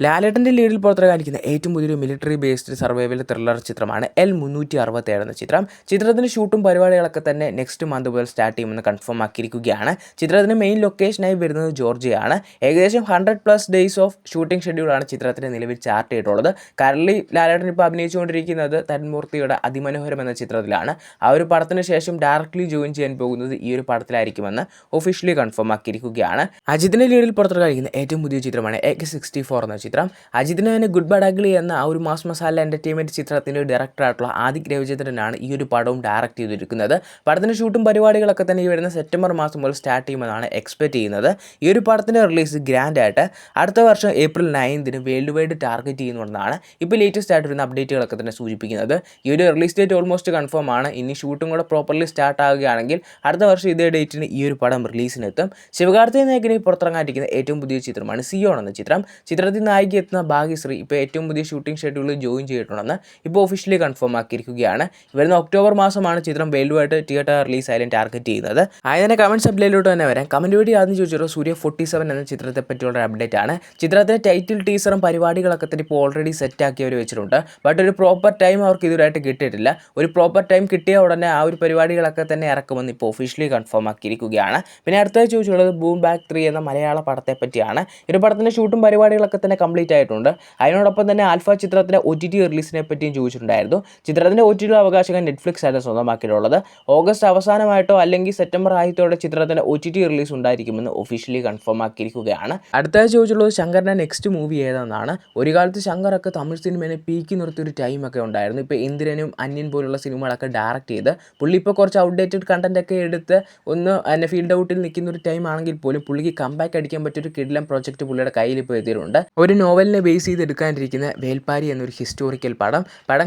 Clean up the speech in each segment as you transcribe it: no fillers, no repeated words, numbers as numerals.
ലാലേട്ടൻ്റെ ലീഡിൽ പുറത്തിറങ്ങിയിരിക്കുന്ന ഏറ്റവും പുതിയൊരു മിലിറ്ററി ബേസ്ഡ് സർവൈവൽ ത്രില്ലർ ചിത്രമാണ് L367 എന്ന ചിത്രം. ചിത്രത്തിൻ്റെ ഷൂട്ടും പരിപാടികളൊക്കെ തന്നെ നെക്സ്റ്റ് മന്ത് മുതൽ സ്റ്റാർട്ട് ചെയ്യുമെന്ന് കൺഫേം ആക്കിയിരിക്കുകയാണ്. ചിത്രത്തിൻ്റെ മെയിൻ ലൊക്കേഷനായി വരുന്നത് ജോർജിയയാണ്. ഏകദേശം 100+ ഡേയ്സ് ഓഫ് ഷൂട്ടിംഗ് ഷെഡ്യൂളാണ് ചിത്രത്തിന് നിലവിൽ ചാർട്ട് ചെയ്തിട്ടുള്ളത്. കറൻലി ലാലേട്ടൻ ഇപ്പോൾ അഭിനയിച്ചുകൊണ്ടിരിക്കുന്നത് തന്മൂർത്തിയുടെ അതിമനോഹരം എന്ന ചിത്രത്തിലാണ്. ആ ഒരു പടത്തിന് ശേഷം ഡയറക്റ്റ്ലി ജോയിൻ ചെയ്യാൻ പോകുന്നത് ഈ ഒരു പടത്തിലായിരിക്കുമെന്ന് ഒഫീഷ്യലി കൺഫേം ആക്കിയിരിക്കുകയാണ്. അജിത്തിൻ്റെ ലീഡിൽ പുറത്തിറങ്ങിയിരിക്കുന്ന ഏറ്റവും പുതിയ ചിത്രമാണ് AK64 എന്ന ചിത്രം. അജിത്തിന് തന്നെ ഗുഡ് ബൈ അഗ്ലി എന്ന ആ ഒരു മാസ് മസാല എൻ്റർടൈൻമെൻറ്റ് ചിത്രത്തിൻ്റെ ഡയറക്ടറായിട്ടുള്ള ആദിക് രവിചന്ദ്രനാണ് ഈ ഒരു പടവും ഡയറക്റ്റ് ചെയ്തിരിക്കുന്നത്. പടത്തിൻ്റെ ഷൂട്ടും പരിപാടികളൊക്കെ തന്നെ ഈ വരുന്ന സെപ്റ്റംബർ മാസം മുതൽ സ്റ്റാർട്ട് ചെയ്യുമെന്നാണ് എക്സ്പെക്ട് ചെയ്യുന്നത്. ഈ ഒരു പടത്തിൻ്റെ റിലീസ് ഗ്രാൻഡായിട്ട് അടുത്ത വർഷം April 9 വേൾഡ് വൈഡ് ടാർഗറ്റ് ചെയ്യുന്നതാണ് ഇപ്പോൾ ലേറ്റസ്റ്റ് ആയിട്ട് വരുന്ന അപ്ഡേറ്റുകളൊക്കെ തന്നെ സൂചിപ്പിക്കുന്നത്. ഈ ഒരു റിലീസ് ഡേറ്റ് ഓൾമോസ്റ്റ് കൺഫേം ആണ്. ഇനി ഷൂട്ടും കൂടെ പ്രോപ്പർലി സ്റ്റാർട്ട് ആവുകയാണെങ്കിൽ അടുത്ത വർഷം ഇതേ ഡേറ്റിന് ഈ ഒരു പടം റിലീസിനെത്തും. ശിവകാർത്തികേയൻ നായകനെ പുറത്തിറങ്ങാതിരിക്കുന്ന ഏറ്റവും പുതിയ ചിത്രമാണ് സിയോൺ എന്ന ചിത്രം. ചിത്രത്തിൽ നായിക എത്തുന്ന ഭാഗ്യശ്രീ ഇപ്പോൾ ഏറ്റവും പുതിയ ഷൂട്ടിംഗ് ഷെഡ്യൂളിൽ ജോയിൻ ചെയ്തിട്ടുണ്ടെന്ന് ഇപ്പോൾ ഒഫീഷ്യലി കൺഫേം ആക്കിയിരിക്കുകയാണ്. വരുന്ന ഒക്ടോബർ മാസമാണ് ചിത്രം വേൾഡ് വൈഡ് തിയേറ്റർ റിലീസ് ആയാലും ടാർഗറ്റ് ചെയ്യുന്നത്. അതിനെ കമൻറ്റ് സബ്ലൈലോട്ട് തന്നെ വരാം. കമൻറ്റ് വഴി ആദ്യം ചോദിച്ചോ സൂര്യ 47 എന്ന ചിത്രത്തെ പറ്റിയുള്ള അപ്ഡേറ്റ് ആണ്. ചിത്രത്തിൻ്റെ ടൈറ്റിൽ ടീസറും പരിപാടികളൊക്കെ തന്നെ ഇപ്പോൾ ഓൾറെഡി സെറ്റ് ആക്കി അവർ വെച്ചിട്ടുണ്ട്. ബട്ട് ഒരു പ്രോപ്പർ ടൈം അവർക്ക് ഇതുവരെയായിട്ട് കിട്ടിയിട്ടില്ല. ഒരു പ്രോപ്പർ ടൈം കിട്ടിയ ഉടനെ ആ ഒരു പരിപാടികളൊക്കെ തന്നെ ഇറക്കുമെന്ന് ഇപ്പോൾ ഒഫീഷ്യലി കൺഫേം ആക്കിയിരിക്കുകയാണ്. പിന്നെ അടുത്തത് ചോദിച്ചുള്ളത് ബൂം ബാക്ക് 3 എന്ന മലയാള പടത്തെ പറ്റിയാണ്. ഒരു പടത്തിൻ്റെ ഷൂട്ടും പരിപാടികളൊക്കെ തന്നെ കംപ്ലീറ്റ് ആയിട്ടുണ്ട്. അതിനോടൊപ്പം തന്നെ ആൽഫ ചിത്രത്തിൻ്റെ OTT റിലീസിനെ പറ്റിയും ചോദിച്ചിട്ടുണ്ടായിരുന്നു. ചിത്രത്തിൻ്റെ OTT അവകാശങ്ങൾ നെറ്റ്ഫ്ലിക്സ് ആയിട്ട് സ്വന്തമാക്കിയിട്ടുള്ളത്. ഓഗസ്റ്റ് അവസാനമായിട്ടോ അല്ലെങ്കിൽ സെപ്റ്റംബർ ആദ്യത്തോടെ ചിത്രത്തിൻ്റെ OTT റിലീസ് ഉണ്ടായിരിക്കുമെന്ന് ഒഫീഷ്യലി കൺഫേം ആക്കിയിരിക്കുകയാണ്. അടുത്തത് ചോദിച്ചുള്ളത് ശങ്കറിൻ്റെ നെക്സ്റ്റ് മൂവി ഏതാണെന്നാണ്. ഒരു കാലത്ത് ശങ്കറൊക്കെ തമിഴ് സിനിമയെ പീക്കി നിർത്തിയൊരു ടൈമൊക്കെ ഉണ്ടായിരുന്നു. ഇപ്പോൾ ഇന്ദ്രനും അന്യൻ പോലുള്ള സിനിമകളൊക്കെ ഡയറക്റ്റ് ചെയ്ത് പുള്ളി ഇപ്പോൾ കുറച്ച് ഔട്ട്ഡേറ്റഡ് കണ്ടന്റ് ഒക്കെ എടുത്ത് ഒന്ന് എന്നെ ഫീൽഡ് ഔട്ടിൽ നിൽക്കുന്ന ഒരു ടൈം ആണെങ്കിൽ പോലും പുള്ളിക്ക് കംബാക്ക് അടിക്കാൻ പറ്റിയൊരു കിടിലം പ്രോജക്റ്റ് പുള്ളിയുടെ കയ്യിൽ ഇപ്പോൾ എത്തിയിട്ടുണ്ട്. ഒരു നോവലിനെ ബേസ് ചെയ്തെടുക്കാനിരിക്കുന്ന വേൽപ്പാരി എന്നൊരു ഹിസ്റ്റോറിക്കൽ പടം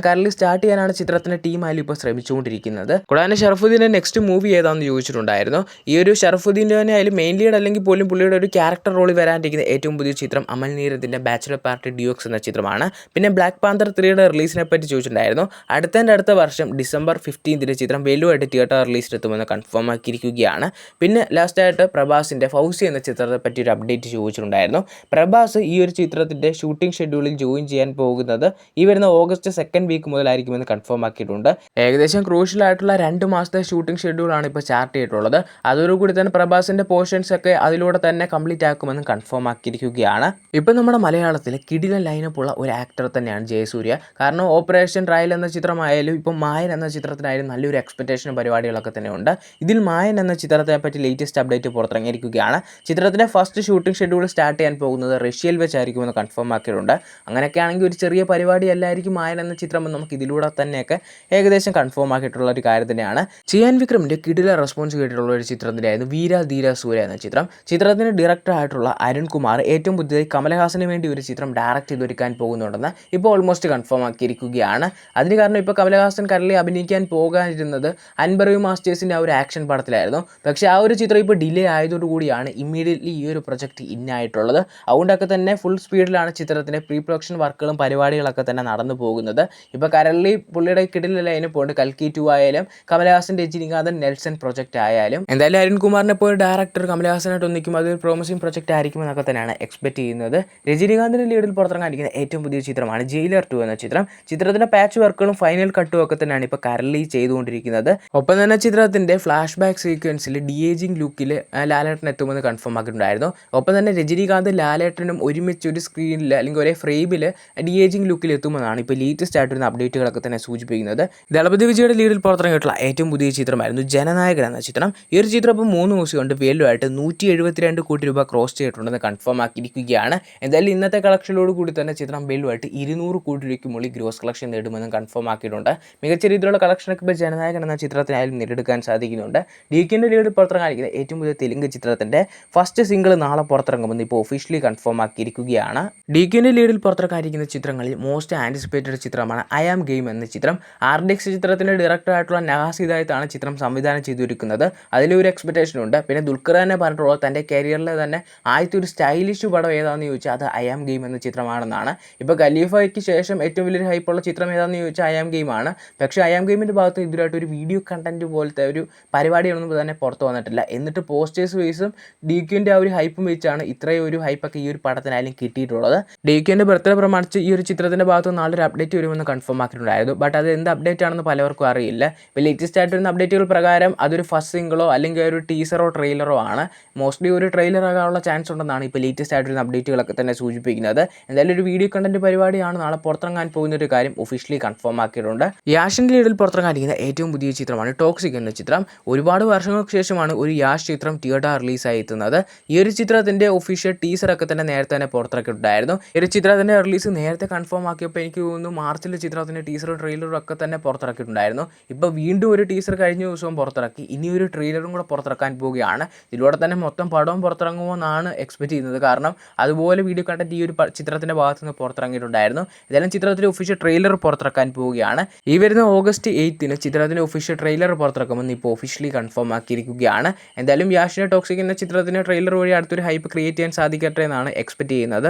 കറൻലി സ്റ്റാർട്ട് ചെയ്യാനാണ് ചിത്രത്തിൻ്റെ ടീമായാലും ഇപ്പോൾ ശ്രമിച്ചുകൊണ്ടിരിക്കുന്നത്. കൂടാതെ ഷറഫുദ്ദീൻ്റെ നെക്സ്റ്റ് മൂവി ഏതാണെന്ന് ചോദിച്ചിട്ടുണ്ടായിരുന്നു. ഈ ഒരു ഷറഫുദ്ദീൻ്റെ തന്നെ ആയാലും മെയിൻ ലീഡ് അല്ലെങ്കിൽ പോലും പുള്ളിയുടെ ഒരു ക്യാരക്ടർ റോളിൽ വരാനിരിക്കുന്ന ഏറ്റവും പുതിയ ചിത്രം അമൽ നീരദിൻ്റെ ബാച്ചിലർ പാർട്ടി ഡ്യൂക്സ് എന്ന ചിത്രമാണ്. പിന്നെ ബ്ലാക്ക് പാന്തർ 3യുടെ റിലീസിനെ പറ്റി ചോദിച്ചിട്ടുണ്ടായിരുന്നു. അടുത്ത വർഷം December 15 ചിത്രം വേൾഡ് തിയേറ്റർ റിലീസിലെത്തുമെന്ന് കൺഫേം ആക്കിയിരിക്കുകയാണ്. പിന്നെ ലാസ്റ്റായിട്ട് പ്രഭാസിൻ്റെ ഫൗസി എന്ന ചിത്രത്തെ പറ്റി ഒരു അപ്ഡേറ്റ് ചോദിച്ചിട്ടുണ്ടായിരുന്നു. പ്രഭാസ് ഈ ഒരു ചിത്രത്തിൻ്റെ ഷൂട്ടിംഗ് ഷെഡ്യൂളിൽ ജോയിൻ ചെയ്യാൻ പോകുന്നത് ഈ വരുന്ന ഓഗസ്റ്റ് 2nd വീക്ക് മുതലായിരിക്കുമെന്ന് കൺഫേം ആക്കിയിട്ടുണ്ട്. ഏകദേശം ക്രൂഷ്യൽ ആയിട്ടുള്ള 2 മാസത്തെ ഷൂട്ടിംഗ് ഷെഡ്യൂളാണ് ഇപ്പോൾ ചാർട്ട് ചെയ്തിട്ടുള്ളത്. അതോടുകൂടി തന്നെ പ്രഭാസിൻ്റെ പോർഷൻസ് ഒക്കെ അതിലൂടെ തന്നെ കംപ്ലീറ്റ് ആക്കുമെന്ന് കൺഫേം ആക്കിയിരിക്കുകയാണ്. ഇപ്പം നമ്മുടെ മലയാളത്തിൽ കിടിലൻ ലൈനപ്പുള്ള ഒരു ആക്ടർ തന്നെയാണ് ജയസൂര്യ. കാരണം ഓപ്പറേഷൻ ട്രയൽ എന്ന ചിത്രമായാലും ഇപ്പം മായൻ എന്ന ചിത്രത്തിനായാലും നല്ലൊരു എക്സ്പെക്ടേഷനും പരിപാടികളൊക്കെ തന്നെ ഉണ്ട്. ഇതിൽ മായൻ എന്ന ചിത്രത്തെ പറ്റി ലേറ്റസ്റ്റ് അപ്ഡേറ്റ് പുറത്തിറങ്ങിയിരിക്കുകയാണ്. ചിത്രത്തിൻ്റെ ഫസ്റ്റ് ഷൂട്ടിംഗ് ഷെഡ്യൂൾ സ്റ്റാർട്ട് ചെയ്യാൻ പോകുന്നത് റഷ്യയിൽ വെച്ചായിരിക്കുമെന്ന് കൺഫേം ആക്കിയിട്ടുണ്ട്. അങ്ങനെയൊക്കെ ആണെങ്കിൽ ഒരു ചെറിയ പരിപാടി അല്ലായിരിക്കും മായൻ എന്ന ചിത്രം എന്ന് നമുക്ക് ഇതിലൂടെ തന്നെയൊക്കെ ഏകദേശം കൺഫേം ആക്കിയിട്ടുള്ള ഒരു കാര്യം തന്നെയാണ്. ചിയാൻ വിക്രമിൻ്റെ കിടില റെസ്പോൺസ് കേട്ടിട്ടുള്ള ഒരു ചിത്രത്തിൻ്റെയായിരുന്നു വീര ധീര സൂര്യ എന്ന ചിത്രം. ചിത്രത്തിൻ്റെ ഡയറക്ടർ ആയിട്ടുള്ള അരുൺകുമാർ ഏറ്റവും പുതിയതായി കമലഹാസന് വേണ്ടി ഒരു ചിത്രം ഡയറക്റ്റ് ചെയ്തൊരുക്കാൻ പോകുന്നുണ്ടെന്ന് ഇപ്പോൾ ഓൾമോസ്റ്റ് കൺഫേം ആക്കിയിരിക്കുകയാണ്. അതിന് കാരണം ഇപ്പോൾ കമലഹാസൻ കറൻലി അഭിനയിക്കാൻ പോകാനിരുന്നത് അൻപറയു മാസ്റ്റേഴ്സിൻ്റെ ആ ഒരു ആക്ഷൻ പടത്തിലായിരുന്നു. പക്ഷേ ആ ഒരു ചിത്രം ഇപ്പോൾ ഡിലേ ആയതോടുകൂടിയാണ് ഇമ്മീഡിയറ്റ്ലി ഈ ഒരു പ്രൊജക്റ്റ് ഇന്നായിട്ടുള്ളത്. അതുകൊണ്ടൊക്കെ തന്നെ ഫുൾ സ്പീഡിലാണ് ചിത്രത്തിൻ്റെ പ്രീ പ്രൊഡക്ഷൻ വർക്കുകളും പരിപാടികളൊക്കെ തന്നെ നടന്നു പോകുന്നത്. ഇപ്പോൾ കറൻലി പുള്ളിയുടെ കിടില ലൈന് പോകുന്നുണ്ട്. കൽക്കി 2 ആയാലും കമലഹാസൻ രജനീകാന്തൻ നെൽസൺ പ്രൊജക്റ്റ് ആയാലും എന്തായാലും അരുൺകുമാറിനെ പോലെ ഡയറക്ടർ കമലഹാസനായിട്ട് ഒന്നിക്കുമ്പോൾ അതൊരു പ്രോമിസിംഗ് പ്രൊജക്റ്റ് ആയിരിക്കുമെന്നൊക്കെ തന്നെയാണ് എക്സ്പെക്ട് ചെയ്യുന്നത്. രജനീകാന്തിൻ്റെ ലീഡിൽ പുറത്തിറങ്ങാനിരിക്കുന്ന ഏറ്റവും പുതിയ ചിത്രമാണ് ജയിലർ 2 എന്ന ചിത്രം. ചിത്രത്തിൻ്റെ പാച്ച് വർക്കുകളും ഫൈനൽ കട്ടും ഒക്കെ തന്നെയാണ് ഇപ്പോൾ കറൻലി ചെയ്തുകൊണ്ടിരിക്കുന്നത്. ഒപ്പം തന്നെ ചിത്രത്തിൻ്റെ ഫ്ലാഷ് ബാക്ക് സീക്വൻസിൽ ഡി-ഏജിംഗ് ലുക്കിൽ ലാലേട്ടൻ എത്തുമെന്ന് കൺഫേം ആക്കിയിട്ടുണ്ടായിരുന്നു. ഒപ്പം തന്നെ രജനീകാന്ത് ലാലേട്ടനും ഒരുമിച്ച് ഒരു സ്ക്രീനിൽ അല്ലെങ്കിൽ ഒരേ ഫ്രെയിമിൽ ഡി-ഏജിംഗ് ലുക്കിൽ എത്തുമെന്നാണ് ഇപ്പോൾ ലേറ്റസ്റ്റ് ആയിട്ട് വരുന്ന അപ്ഡേറ്റുകളൊക്കെ തന്നെ സൂചിപ്പിക്കുന്നത്. ദളപതി വിജയുടെ ലീഡിൽ പുറത്തിറങ്ങിയിട്ടുള്ള ഏറ്റവും പുതിയ ചിത്രമായിരുന്നു ജനനായകൻ എന്ന ചിത്രം. ഈ ഒരു ചിത്രം ഇപ്പോൾ 3 ദിവസം കൊണ്ട് വേൾഡായിട്ട് 172 കോടി രൂപ ക്രോസ് ചെയ്തിട്ടുണ്ടെന്ന് കൺഫേം ആക്കിയിരിക്കുകയാണ്. എന്തായാലും ഇന്നത്തെ കളക്ഷനോട് കൂടി തന്നെ ചിത്രം വേൾഡായിട്ട് 200 കോടി രൂപയ്ക്ക് മുകളിൽ ഗ്രോസ് കളക്ഷൻ നേടുമെന്ന് കൺഫേം ആക്കിയിട്ടുണ്ട്. മികച്ച രീതിയിലുള്ള കളക്ഷനൊക്കെ ഇപ്പോൾ ജനനായകൻ എന്ന ചിത്രത്തിനായാലും നേടിയെടുക്കാൻ സാധിക്കുന്നുണ്ട്. DKൻ്റെ ലീഡിൽ പുറത്തിറങ്ങാനിരിക്കുന്ന ഏറ്റവും പുതിയ തെലുങ്ക് ചിത്രത്തിൻ്റെ ഫസ്റ്റ് സിംഗിൾ നാളെ പുറത്തിറങ്ങുമെന്ന് ഇപ്പോൾ ഒഫീഷ്യലി കൺഫേം ആക്കിയിരിക്കുകയാണ്. DKൻ്റെ ലീഡിൽ പുറത്തിറക്കാനിരിക്കുന്ന ചിത്രങ്ങളിൽ മോസ്റ്റ് ആൻറ്റിസിപ്പേറ്റഡ് ചിത്രമാണ് ഐ ആം ഗെയിം എന്ന ചിത്രം. RDX ചിത്രത്തിൻ്റെ ഡയറക്ടറായിട്ടുള്ള നഹാസ് ഹിദായത്താണ് ചിത്രം സംവിധാനം ചെയ്തിരിക്കുന്നത്. അതിലൊരു എക്സ്പെക്ടേഷൻ ഉണ്ട്. പിന്നെ ദുൽഖർ തന്നെ പറഞ്ഞിട്ടുള്ള തൻ്റെ കരിയറിലെ തന്നെ ആദ്യത്തെ ഒരു സ്റ്റൈലിഷ് പടം ഏതാണെന്ന് ചോദിച്ചാൽ അത് ഐ ആം ഗെയിം എന്ന ചിത്രമാണെന്നാണ്. ഇപ്പോൾ ഖലീഫയ്ക്ക് ശേഷം ഏറ്റവും വലിയൊരു ഹൈപ്പുള്ള ചിത്രം ഏതാണെന്ന് ചോദിച്ചാൽ ഐ ആം ഗെയിം ആണ്. പക്ഷേ ഐ ആം ഗെയിമിൻ്റെ ഭാഗത്ത് ഇതിലായിട്ട് ഒരു വീഡിയോ കണ്ടന്റ് പോലത്തെ ഒരു പരിപാടിയൊന്നും തന്നെ പുറത്ത് വന്നിട്ടില്ല. എന്നിട്ട് പോസ്റ്റേഴ്സ് വൈസും DKൻ്റെ ആ ഒരു ഹൈപ്പും വെച്ചാണ് ഇത്രയും ഒരു ഹൈപ്പൊക്കെ ഈ ഒരു പടത്തിനായാലും കിട്ടി കിട്ടിയിട്ടുള്ളത്. ഡേക്യുവിൻ്റെ ബർത്ത്ഡേ പ്രമാണിച്ച് ഈ ഒരു ചിത്രത്തിൻ്റെ ഭാഗത്ത് നാളെ ഒരു അപ്ഡേറ്റ് വരുമെന്ന് കൺഫേം ആക്കിയിട്ടുണ്ടായിരുന്നു. ബട്ട് അത് എന്ത് അപ്ഡേറ്റ് ആണെന്ന് പലവർക്കും അറിയില്ല. ഇപ്പോൾ ലേറ്റസ്റ്റ് ആയിട്ട് വരുന്ന അപ്ഡേറ്റുകൾ പ്രകാരം അതൊരു ഫസ്റ്റ് സിംഗിളോ അല്ലെങ്കിൽ ഒരു ടീസറോ ട്രെയിലറോ ആണ്. മോസ്റ്റ്ലി ഒരു ട്രെയിലർ ആകാനുള്ള ചാൻസ് ഉണ്ടെന്നാണ് ഇപ്പോൾ ലേറ്റസ്റ്റ് ആയിട്ട് വരുന്ന അപ്ഡേറ്റുകളൊക്കെ തന്നെ സൂചിപ്പിക്കുന്നത്. എന്തായാലും ഒരു വീഡിയോ കണ്ടന്റ് പരിപാടിയാണ് നാളെ പുറത്തിറങ്ങാൻ പോകുന്ന ഒരു കാര്യം ഒഫീഷ്യലി കൺഫേം ആക്കിയിട്ടുണ്ട്. യാഷിൻ്റെ ലീഡിൽ പുറത്തിറങ്ങാനിരിക്കുന്ന ഏറ്റവും പുതിയ ചിത്രമാണ് ടോക്സിക് എന്ന ചിത്രം. ഒരുപാട് വർഷങ്ങൾക്ക് ശേഷമാണ് ഒരു യാഷ് ചിത്രം തിയേറ്റർ റിലീസായി എത്തുന്നത്. ഈ ഒരു ചിത്രത്തിൻ്റെ ഒഫീഷ്യൽ ടീസറൊക്കെ തന്നെ നേരത്തെ തന്നെ പുറത്തിറക്കിയിട്ടുണ്ടായിരുന്നു. ഈ ഒരു ചിത്രത്തിൻ്റെ റിലീസ് നേരത്തെ കൺഫേം ആക്കിയപ്പോൾ എനിക്ക് തോന്നുന്നു മാർച്ചിൽ ചിത്രത്തിൻ്റെ ടീസറും ട്രെയിലറും ഒക്കെ തന്നെ പുറത്തിറക്കിയിട്ടുണ്ടായിരുന്നു. ഇപ്പോൾ വീണ്ടും ഒരു ടീസർ കഴിഞ്ഞ ദിവസവും പുറത്തിറക്കി. ഇനി ഒരു ട്രെയിലറും കൂടെ പുറത്തിറക്കാൻ പോവുകയാണ്. ഇതിലൂടെ തന്നെ മൊത്തം പടവും പുറത്തിറങ്ങുമെന്നാണ് എക്സ്പെക്ട് ചെയ്യുന്നത്. കാരണം അതുപോലെ വീഡിയോ കണ്ടന്റ് ഈ ഒരു ചിത്രത്തിൻ്റെ ഭാഗത്ത് നിന്ന് പുറത്തിറങ്ങിയിട്ടുണ്ടായിരുന്നു. ഇതെല്ലാം ചിത്രത്തിൻ്റെ ഒഫീഷ്യൽ ട്രെയിലർ പുറത്തിറക്കാൻ പോവുകയാണ്. ഈ വരുന്ന ഓഗസ്റ്റ് 8 ചിത്രത്തിൻ്റെ ഒഫീഷ്യൽ ട്രെയിലർ പുറത്തിറക്കുമെന്ന് ഇപ്പോൾ ഒഫീഷ്യലി കൺഫേം ആക്കിയിരിക്കുകയാണ്. എന്തായാലും യാഷിൻ്റെ ടോക്സിക് എന്ന ചിത്രത്തിൻ്റെ ട്രെയിലർ വഴി അടുത്തൊരു ഹൈപ്പ് ക്രിയേറ്റ് ചെയ്യാൻ സാധിക്കട്ടെ എന്നാണ് എക്സ്പെക്ട് ചെയ്യുന്നത്.